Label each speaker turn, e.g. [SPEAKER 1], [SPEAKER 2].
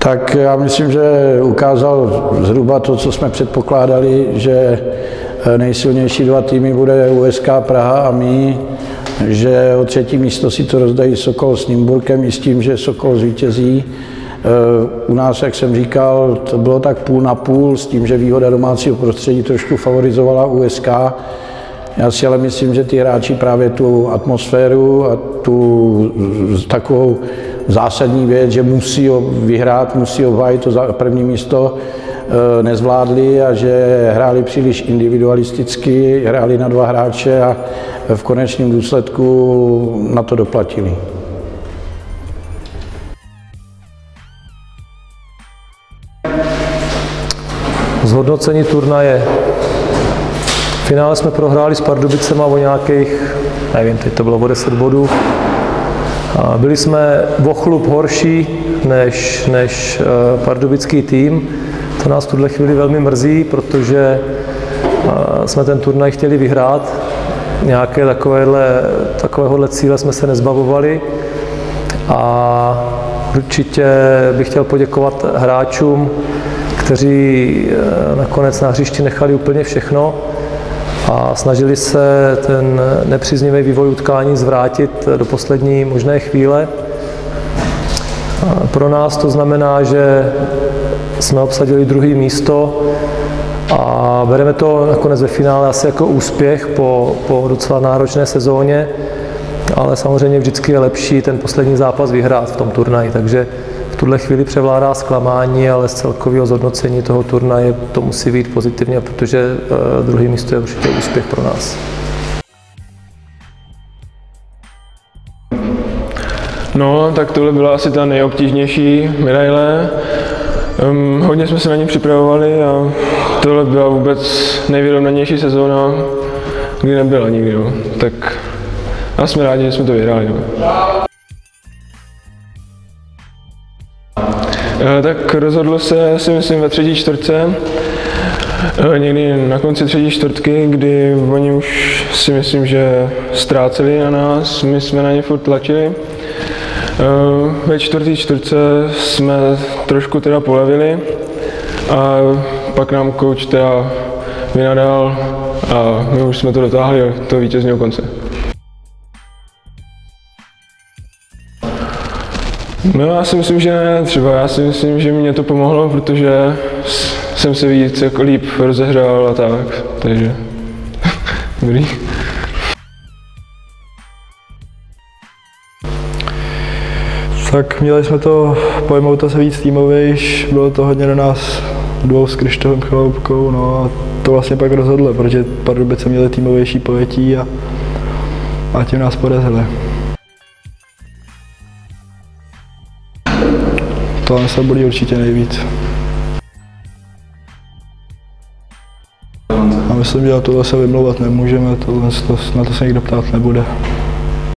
[SPEAKER 1] Tak já myslím, že ukázal zhruba to, co jsme předpokládali, že nejsilnější dva týmy bude USK Praha a my, že o třetí místo si to rozdají Sokol s Nymburkem i s tím, že Sokol zvítězí. U nás, jak jsem říkal, to bylo tak půl na půl s tím, že výhoda domácího prostředí trošku favorizovala USK. Já si ale myslím, že ty hráči právě tu atmosféru a tu takovou zásadní věc, že musí vyhrát, musí obhájit to první místo, nezvládli a že hráli příliš individualisticky, hráli na dva hráče a v konečném důsledku na to doplatili.
[SPEAKER 2] Zhodnocení turnaje. V finále jsme prohráli s Pardubicema o nějakých, nevím, teď to bylo o 10 bodů. Byli jsme o chlup horší než pardubický tým. To nás v tuhle chvíli velmi mrzí, protože jsme ten turnaj chtěli vyhrát. Nějaké takovéhohle cíle jsme se nezbavovali. A určitě bych chtěl poděkovat hráčům, kteří nakonec na hřišti nechali úplně všechno a snažili se ten nepříznivý vývoj utkání zvrátit do poslední možné chvíle. Pro nás to znamená, že jsme obsadili druhé místo a bereme to nakonec ve finále asi jako úspěch po docela náročné sezóně, ale samozřejmě vždycky je lepší ten poslední zápas vyhrát v tom turnaji, takže v tuhle chvíli převládá zklamání, ale z celkového zhodnocení toho turnaje to musí být pozitivně, protože druhé místo je určitě úspěch pro nás.
[SPEAKER 3] No, tak tohle byla asi ta nejobtížnější medaile. Hodně jsme se na ní připravovali a tohle byla vůbec nejvyrovnanější sezóna, kdy nebyla nikdy. No. Tak a jsme rádi, že jsme to vyhráli. No. Tak rozhodlo se, si myslím, ve třetí čtvrtce, někdy na konci třetí čtvrtky, kdy oni už si myslím, že ztráceli na nás, my jsme na ně furt tlačili. Ve čtvrtý čtvrtce jsme trošku teda polevili a pak nám kouč teda vynadal a my už jsme to dotáhli do toho vítězného konce. No, já si myslím, že ne, třeba já si myslím, že mě to pomohlo, protože jsem se víc jako líp rozehrál a tak, takže dobrý.
[SPEAKER 4] Tak měli jsme to pojmout to se víc týmovějš, bylo to hodně do nás dvou s Krištofem Chaloupkou, no a to vlastně pak rozhodlo, protože Pardubice měli týmovější pojetí a tím nás podezřeli. Tohle se bolí určitě nejvíc. A myslím, že na tohle se vymlouvat nemůžeme, na to se nikdo ptát nebude.